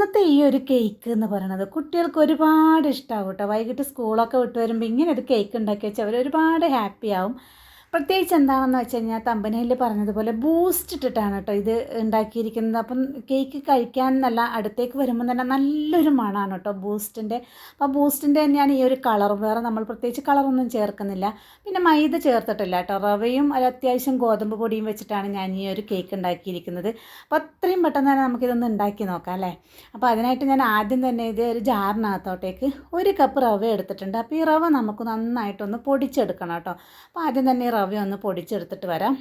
ഇന്നത്തെ ഈ ഒരു കേക്ക് എന്ന് പറയുന്നത് കുട്ടികൾക്ക് ഒരുപാട് ഇഷ്ടമാവും കേട്ടോ. വൈകിട്ട് സ്കൂളൊക്കെ വിട്ട് വരുമ്പോൾ ഇങ്ങനെ ഒരു കേക്ക് ഉണ്ടാക്കി വെച്ചാൽ അവർ ഒരുപാട് ഹാപ്പി ആവും. പ്രത്യേകിച്ച് എന്താണെന്ന് വെച്ച് കഴിഞ്ഞാൽ തമ്പനയിൽ പറഞ്ഞതുപോലെ ബൂസ്റ്റ് ഇട്ടിട്ടാണ് കേട്ടോ ഇത് ഉണ്ടാക്കിയിരിക്കുന്നത്. അപ്പം കേക്ക് കഴിക്കാൻ നല്ല അടുത്തേക്ക് വരുമ്പോൾ തന്നെ നല്ലൊരു മണമാണ് കേട്ടോ ബൂസ്റ്റിൻ്റെ. അപ്പോൾ ബൂസ്റ്റിൻ്റെ തന്നെയാണ് ഈ ഒരു കളർ, വേറെ നമ്മൾ പ്രത്യേകിച്ച് കളറൊന്നും ചേർക്കുന്നില്ല. പിന്നെ മൈദ ചേർത്തിട്ടില്ല കേട്ടോ, റവയും അത്യാവശ്യം ഗോതമ്പ് പൊടിയും വെച്ചിട്ടാണ് ഞാൻ ഈ ഒരു കേക്ക് ഉണ്ടാക്കിയിരിക്കുന്നത്. അപ്പോൾ അത്രയും പെട്ടെന്ന് തന്നെ നമുക്കിതൊന്ന് ഉണ്ടാക്കി നോക്കാം അല്ലേ. അപ്പോൾ അതിനായിട്ട് ഞാൻ ആദ്യം തന്നെ ഇത് ഒരു ജാറിനകത്തോട്ടേക്ക് 1 കപ്പ് റവ എടുത്തിട്ടുണ്ട്. അപ്പോൾ ഈ റവ നമുക്ക് നന്നായിട്ടൊന്ന് പൊടിച്ചെടുക്കണം കേട്ടോ. അപ്പോൾ ആദ്യം തന്നെ ഈ റവ ഒന്ന് പൊടിച്ചെടുത്തിട്ട് വരാം.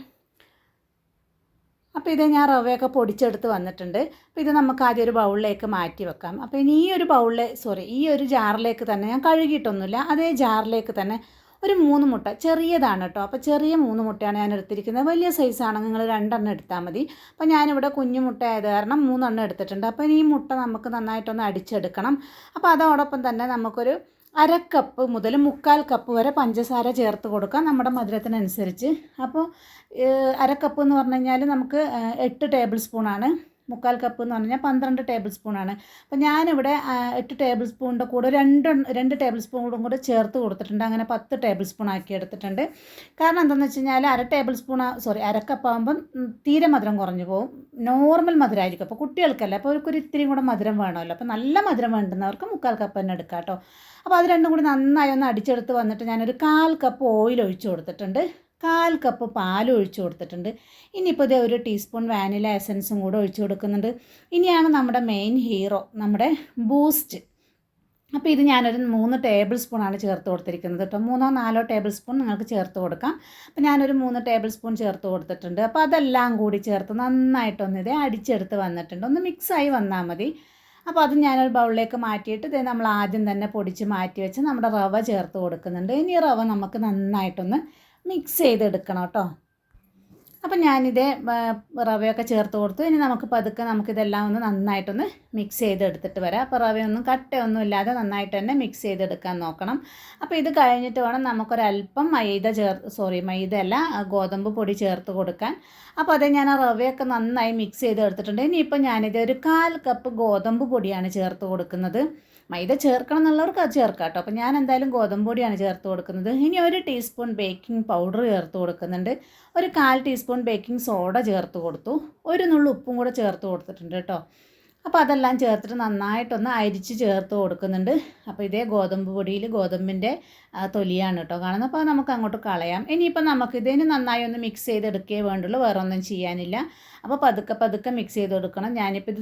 അപ്പോൾ ഇത് ഞാൻ റവയൊക്കെ പൊടിച്ചെടുത്ത് വന്നിട്ടുണ്ട്. അപ്പോൾ ഇത് നമുക്ക് ആദ്യം ഒരു ബൗളിലേക്ക് മാറ്റി വെക്കാം. അപ്പോൾ ഇനി ഈ ഒരു ജാറിലേക്ക് തന്നെ, ഞാൻ കഴുകിയിട്ടൊന്നുമില്ല, അതേ ജാറിലേക്ക് തന്നെ ഒരു 3 മുട്ട, ചെറിയതാണ് കേട്ടോ. അപ്പോൾ ചെറിയ 3 മുട്ടയാണ് ഞാൻ എടുത്തിരിക്കുന്നത്. വലിയ സൈസാണെങ്കിൽ നിങ്ങൾ 2 എണ്ണം എടുത്താൽ മതി. അപ്പോൾ ഞാനിവിടെ കുഞ്ഞു മുട്ട ആയത് കാരണം 3 എണ്ണം എടുത്തിട്ടുണ്ട്. അപ്പോൾ ഇനി ഈ മുട്ട നമുക്ക് നന്നായിട്ടൊന്ന് അടിച്ചെടുക്കണം. അപ്പോൾ അതോടൊപ്പം തന്നെ നമുക്കൊരു 1/2 കപ്പ് മുതൽ 1/4 കപ്പ് വരെ പഞ്ചസാര ചേർത്ത് കൊടുക്കാം നമ്മുടെ മധുരത്തിനനുസരിച്ച്. അപ്പോൾ 1/2 കപ്പ് എന്ന് പറഞ്ഞു കഴിഞ്ഞാൽ നമുക്ക് 8 ടേബിൾ സ്പൂണാണ്. 1/4 കപ്പ് എന്ന് പറഞ്ഞാൽ 12 ടേബിൾ സ്പൂണാണ്. അപ്പോൾ ഞാനിവിടെ 8 ടേബിൾ സ്പൂണിൻ്റെ കൂടെ 2 ടേബിൾ സ്പൂണും കൂടെ ചേർത്ത് കൊടുത്തിട്ടുണ്ട്. അങ്ങനെ 10 ടേബിൾ സ്പൂൺ ആക്കി എടുത്തിട്ടുണ്ട്. കാരണം എന്താണെന്ന് വെച്ച് കഴിഞ്ഞാൽ 1/2 കപ്പ് ആകുമ്പം തീരെ മധുരം കുറഞ്ഞു പോകും. നോർമൽ മധുരമായിരിക്കും. അപ്പോൾ കുട്ടികൾക്കല്ല, അപ്പോൾ അവർക്കൊരു ഇത്തിരിയും കൂടെ മധുരം വേണമല്ലോ. അപ്പോൾ നല്ല മധുരം വേണ്ടുന്നവർക്ക് 1/4 കപ്പ് തന്നെ എടുക്കാം കേട്ടോ. അപ്പോൾ അത് രണ്ടും കൂടി നന്നായി ഒന്ന് അടിച്ചെടുത്ത് വന്നിട്ട് ഞാനൊരു 1/4 കപ്പ് ഓയിൽ ഒഴിച്ച് കൊടുത്തിട്ടുണ്ട്. 1/4 കപ്പ് പാൽ ഒഴിച്ച് കൊടുത്തിട്ടുണ്ട്. ഇനിയിപ്പോൾ ഇതേ 1 ടീസ്പൂൺ വാനില എസൻസും കൂടെ ഒഴിച്ച് കൊടുക്കുന്നുണ്ട്. ഇനിയാണ് നമ്മുടെ മെയിൻ ഹീറോ, നമ്മുടെ ബൂസ്റ്റ്. അപ്പോൾ ഇത് ഞാനൊരു 3 ടേബിൾ സ്പൂണാണ് ചേർത്ത് കൊടുത്തിരിക്കുന്നത് കേട്ടോ. 3-4 ടേബിൾ സ്പൂൺ നിങ്ങൾക്ക് ചേർത്ത് കൊടുക്കാം. അപ്പോൾ ഞാനൊരു 3 ടേബിൾ സ്പൂൺ ചേർത്ത് കൊടുത്തിട്ടുണ്ട്. അപ്പോൾ അതെല്ലാം കൂടി ചേർത്ത് നന്നായിട്ടൊന്ന് ഇതേ അടിച്ചെടുത്ത് വന്നിട്ടുണ്ട്. ഒന്ന് മിക്സായി വന്നാൽ മതി. അപ്പോൾ അത് ഞാനൊരു ബൗളിലേക്ക് മാറ്റിയിട്ട് ഇത് നമ്മൾ ആദ്യം തന്നെ പൊടിച്ച് മാറ്റി വെച്ച് നമ്മുടെ റവ ചേർത്ത് കൊടുക്കുന്നുണ്ട്. ഇനി റവ നമുക്ക് നന്നായിട്ടൊന്ന് മിക്സ് ചെയ്തെടുക്കണം കേട്ടോ. അപ്പം ഞാനിതേ റവയൊക്കെ ചേർത്ത് കൊടുത്തു. ഇനി നമുക്ക് പതുക്കെ നമുക്കിതെല്ലാം ഒന്ന് നന്നായിട്ടൊന്ന് മിക്സ് ചെയ്തെടുത്തിട്ട് വരാം. അപ്പോൾ റവയൊന്നും കട്ടയൊന്നും ഇല്ലാതെ നന്നായിട്ട് തന്നെ മിക്സ് ചെയ്തെടുക്കാൻ നോക്കണം. അപ്പോൾ ഇത് കഴിഞ്ഞിട്ട് വേണം നമുക്കൊരല്പം മൈദയല്ല, ഗോതമ്പ് പൊടി ചേർത്ത് കൊടുക്കാൻ. അപ്പോൾ അത് ഞാൻ ആ റവയൊക്കെ നന്നായി മിക്സ് ചെയ്തെടുത്തിട്ടുണ്ട്. ഇനിയിപ്പോൾ ഞാനിത് ഒരു 1/4 കപ്പ് ഗോതമ്പ് പൊടിയാണ് ചേർത്ത് കൊടുക്കുന്നത്. മൈദ ചേർക്കണം എന്നുള്ളവർക്ക് അത് ചേർക്കാം കേട്ടോ. അപ്പോൾ ഞാൻ എന്തായാലും ഗോതമ്പ് പൊടിയാണ് ചേർത്ത് കൊടുക്കുന്നത്. ഇനി 1 ടീസ്പൂൺ ബേക്കിംഗ് പൗഡർ ചേർത്ത് കൊടുക്കുന്നുണ്ട്. ഒരു 1/4 ടീസ്പൂൺ ബേക്കിംഗ് സോഡ ചേർത്ത് കൊടുത്തു. 1 നുള്ളു ഉപ്പും കൂടെ ചേർത്ത് കൊടുത്തിട്ടുണ്ട് കേട്ടോ. അപ്പോൾ അതെല്ലാം ചേർത്തിട്ട് നന്നായിട്ടൊന്ന് അരിച്ച് ചേർത്ത് കൊടുക്കുന്നുണ്ട്. അപ്പോൾ ഇതേ ഗോതമ്പ് പൊടിയിൽ ഗോതമ്പിൻ്റെ തൊലിയാണ് കേട്ടോ കാണുന്നത്. അപ്പോൾ നമുക്ക് അങ്ങോട്ട് കളയാം. ഇനിയിപ്പോൾ നമുക്കിതിന് നന്നായി ഒന്ന് മിക്സ് ചെയ്തെടുക്കുകയേ വേണ്ടുള്ളൂ, വേറെ ഒന്നും ചെയ്യാനില്ല. അപ്പോൾ പതുക്കെ മിക്സ് ചെയ്തെടുക്കണം. ഞാനിപ്പോൾ ഇത്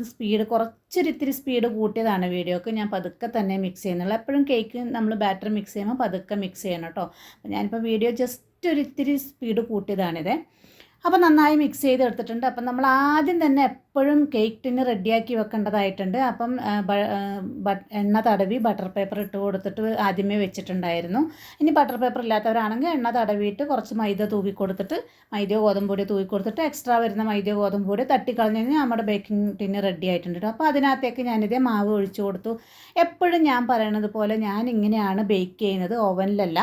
ഇത്തിരി സ്പീഡ് കൂട്ടിയതാണ് വീഡിയോക്ക്. ഞാൻ പതുക്കെ തന്നെ മിക്സ് ചെയ്യുന്നുള്ളൂ. എപ്പോഴും കേക്ക് നമ്മൾ ബാറ്റർ മിക്സ് ചെയ്യുമ്പോൾ പതുക്കെ മിക്സ് ചെയ്യണം കേട്ടോ. അപ്പോൾ ഞാനിപ്പോൾ വീഡിയോ ജസ്റ്റ് ഇത്തിരി സ്പീഡ് കൂട്ടിയതാണിത്. അപ്പോൾ നന്നായി മിക്സ് ചെയ്തെടുത്തിട്ടുണ്ട്. അപ്പം നമ്മൾ ആദ്യം തന്നെ എപ്പോഴും കേക്ക് ടിന്ന് റെഡിയാക്കി വെക്കേണ്ടതായിട്ടുണ്ട്. അപ്പം എണ്ണ തടവി ബട്ടർ പേപ്പർ ഇട്ട് കൊടുത്തിട്ട് ആദ്യമേ വെച്ചിട്ടുണ്ടായിരുന്നു. ഇനി ബട്ടർ പേപ്പർ ഇല്ലാത്തവരാണെങ്കിൽ എണ്ണ തടവിയിട്ട് കുറച്ച് മൈദ തൂക്കി കൊടുത്തിട്ട്, മൈദയോ ഗോതമ്പ് പൊടിയോ തൂക്കി കൊടുത്തിട്ട് എക്സ്ട്രാ വരുന്ന മൈദയോ ഗോതമ്പ് പൊടിയോ തട്ടിക്കളഞ്ഞ് കഴിഞ്ഞാൽ നമ്മുടെ ബേക്കിംഗ് ടിന്ന് റെഡി ആയിട്ടുണ്ട്. അപ്പോൾ അതിനകത്തേക്ക് ഞാനിതേ മാവ് ഒഴിച്ചു കൊടുത്തു. എപ്പോഴും ഞാൻ പറയണത് പോലെ ഞാൻ ഇങ്ങനെയാണ് ബേക്ക് ചെയ്യുന്നത്, ഓവനിലല്ല.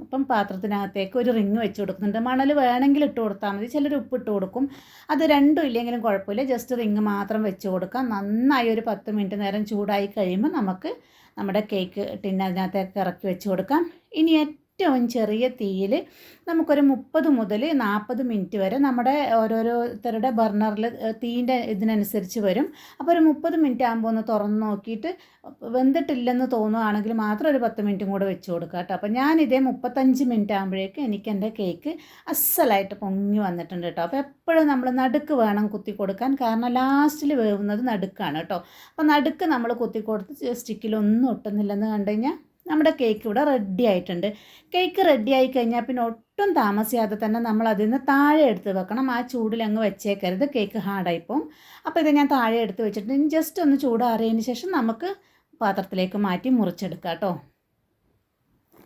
അപ്പം പാത്രത്തിനകത്തേക്ക് ഒരു റിങ് വെച്ച് കൊടുക്കുന്നുണ്ട്. മണൽ വേണമെങ്കിൽ ഇട്ട് കൊടുത്താൽ മതി, ചിലർ ഉപ്പ് ഇട്ട് കൊടുക്കും. അത് രണ്ടും ഇല്ലെങ്കിലും കുഴപ്പമില്ല, ജസ്റ്റ് റിങ് മാത്രം വെച്ച് കൊടുക്കാം. നന്നായി ഒരു 10 മിനിറ്റ് നേരം ചൂടായി കഴിയുമ്പോൾ നമുക്ക് നമ്മുടെ കേക്ക് ടിന്നതിനകത്തേക്ക് ഇറക്കി വെച്ച് കൊടുക്കാം. ഇനി ഏറ്റവും ചെറിയ തീയിൽ നമുക്കൊരു 30 മുതൽ 40 മിനിറ്റ് വരെ നമ്മുടെ ഓരോരുത്തരുടെ ബർണറിൽ തീൻ്റെ ഇതിനനുസരിച്ച് വരും. അപ്പോൾ ഒരു 30 മിനിറ്റ് ആകുമ്പോൾ ഒന്ന് തുറന്ന് നോക്കിയിട്ട് വെന്തിട്ടില്ലെന്ന് തോന്നുകയാണെങ്കിൽ മാത്രം ഒരു 10 മിനിറ്റും കൂടെ വെച്ച് കൊടുക്കുക കേട്ടോ. അപ്പോൾ ഞാനിതേ 35 മിനിറ്റ് ആകുമ്പോഴേക്കും എനിക്ക് എൻ്റെ കേക്ക് അസലായിട്ട് പൊങ്ങി വന്നിട്ടുണ്ട് കേട്ടോ. അപ്പോൾ എപ്പോഴും നമ്മൾ നടുക്ക് വേണം കുത്തി കൊടുക്കാൻ, കാരണം ലാസ്റ്റിൽ വേവുന്നത് നടുക്കാണ് കേട്ടോ. അപ്പോൾ നടുക്ക് നമ്മൾ കുത്തി കൊടുത്ത് സ്റ്റിക്കിലൊന്നും ഒട്ടുന്നില്ലെന്ന് കണ്ടു കഴിഞ്ഞാൽ നമ്മുടെ കേക്ക് ഇവിടെ റെഡി ആയിട്ടുണ്ട്. കേക്ക് റെഡി ആയി കഴിഞ്ഞാൽ പിന്നെ ഒട്ടും താമസിയാതെ തന്നെ നമ്മൾ അതിൽ നിന്ന് താഴെ എടുത്ത് വെക്കണം. ആ ചൂടിലങ്ങ് വെച്ചേക്കരുത്, കേക്ക് ഹാർഡായിപ്പോവും. അപ്പോൾ ഇത് ഞാൻ താഴെ എടുത്ത് വെച്ചിട്ട് ജസ്റ്റ് ഒന്ന് ചൂടാറിയതിന് ശേഷം നമുക്ക് പാത്രത്തിലേക്ക് മാറ്റി മുറിച്ചെടുക്കാം കേട്ടോ.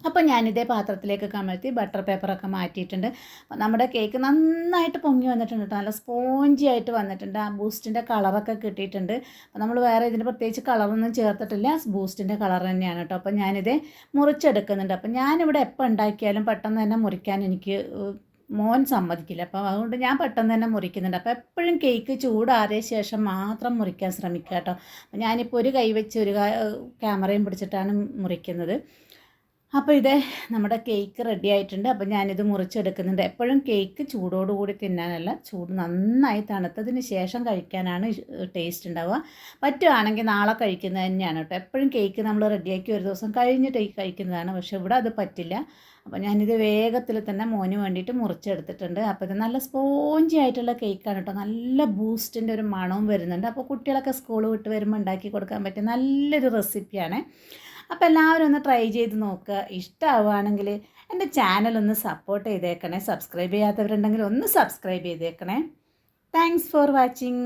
അപ്പോൾ ഞാനിതേ പാത്രത്തിലേക്ക് കമഴ്ത്തി ബട്ടർ പേപ്പറൊക്കെ മാറ്റിയിട്ടുണ്ട്. അപ്പോൾ നമ്മുടെ കേക്ക് നന്നായിട്ട് പൊങ്ങി വന്നിട്ടുണ്ട് കേട്ടോ. നല്ല സ്പോഞ്ചി ആയിട്ട് വന്നിട്ടുണ്ട്. ആ ബൂസ്റ്റിൻ്റെ കളറൊക്കെ കിട്ടിയിട്ടുണ്ട്. അപ്പോൾ നമ്മൾ വേറെ ഇതിന് പ്രത്യേകിച്ച് കളറൊന്നും ചേർത്തിട്ടില്ല, ബൂസ്റ്റിൻ്റെ കളർ തന്നെയാണ് കേട്ടോ. അപ്പോൾ ഞാനിതേ മുറിച്ചെടുക്കുന്നുണ്ട്. അപ്പോൾ ഞാനിവിടെ എപ്പോൾ ഉണ്ടാക്കിയാലും പെട്ടെന്ന് തന്നെ മുറിക്കാൻ എനിക്ക് മോൻ സമ്മതിക്കില്ല. അപ്പോൾ അതുകൊണ്ട് ഞാൻ പെട്ടെന്ന് തന്നെ മുറിക്കുന്നുണ്ട്. അപ്പോൾ എപ്പോഴും കേക്ക് ചൂടാറിയ ശേഷം മാത്രം മുറിക്കാൻ ശ്രമിക്കുക കേട്ടോ. അപ്പോൾ ഞാനിപ്പോൾ ഒരു കൈ വെച്ച് ഒരു ക്യാമറയും പിടിച്ചിട്ടാണ് മുറിക്കുന്നത്. അപ്പോൾ ഇത് നമ്മുടെ കേക്ക് റെഡി ആയിട്ടുണ്ട്. അപ്പോൾ ഞാനിത് മുറിച്ചെടുക്കുന്നുണ്ട്. എപ്പോഴും കേക്ക് ചൂടോടുകൂടി തിന്നാനല്ല, ചൂട് നന്നായി തണുത്തതിന് ശേഷം കഴിക്കാനാണ് ടേസ്റ്റ് ഉണ്ടാവുക. പറ്റുവാണെങ്കിൽ നാളെ കഴിക്കുന്നത് തന്നെയാണ് കേട്ടോ. എപ്പോഴും കേക്ക് നമ്മൾ റെഡിയാക്കി ഒരു ദിവസം കഴിഞ്ഞിട്ട് കഴിക്കുന്നതാണ്. പക്ഷേ ഇവിടെ അത് പറ്റില്ല. അപ്പോൾ ഞാനിത് വേഗത്തിൽ തന്നെ മോന് വേണ്ടിയിട്ട് മുറിച്ചെടുത്തിട്ടുണ്ട്. അപ്പോൾ ഇത് നല്ല സ്പോഞ്ചി ആയിട്ടുള്ള കേക്കാണ് കേട്ടോ. നല്ല ബൂസ്റ്റിൻ്റെ ഒരു മണവും വരുന്നുണ്ട്. അപ്പോൾ കുട്ടികളൊക്കെ സ്കൂൾ വിട്ട് വരുമ്പോൾ ഉണ്ടാക്കി കൊടുക്കാൻ പറ്റിയ നല്ലൊരു റെസിപ്പിയാണ്. അപ്പോൾ എല്ലാവരും ഒന്ന് ട്രൈ ചെയ്ത് നോക്കുക. ഇഷ്ടമാവുകയാണെങ്കിൽ എൻ്റെ ചാനലൊന്ന് സപ്പോർട്ട് ചെയ്തേക്കണേ. സബ്സ്ക്രൈബ് ചെയ്യാത്തവരുണ്ടെങ്കിൽ ഒന്ന് സബ്സ്ക്രൈബ് ചെയ്തേക്കണേ. Thanks for watching.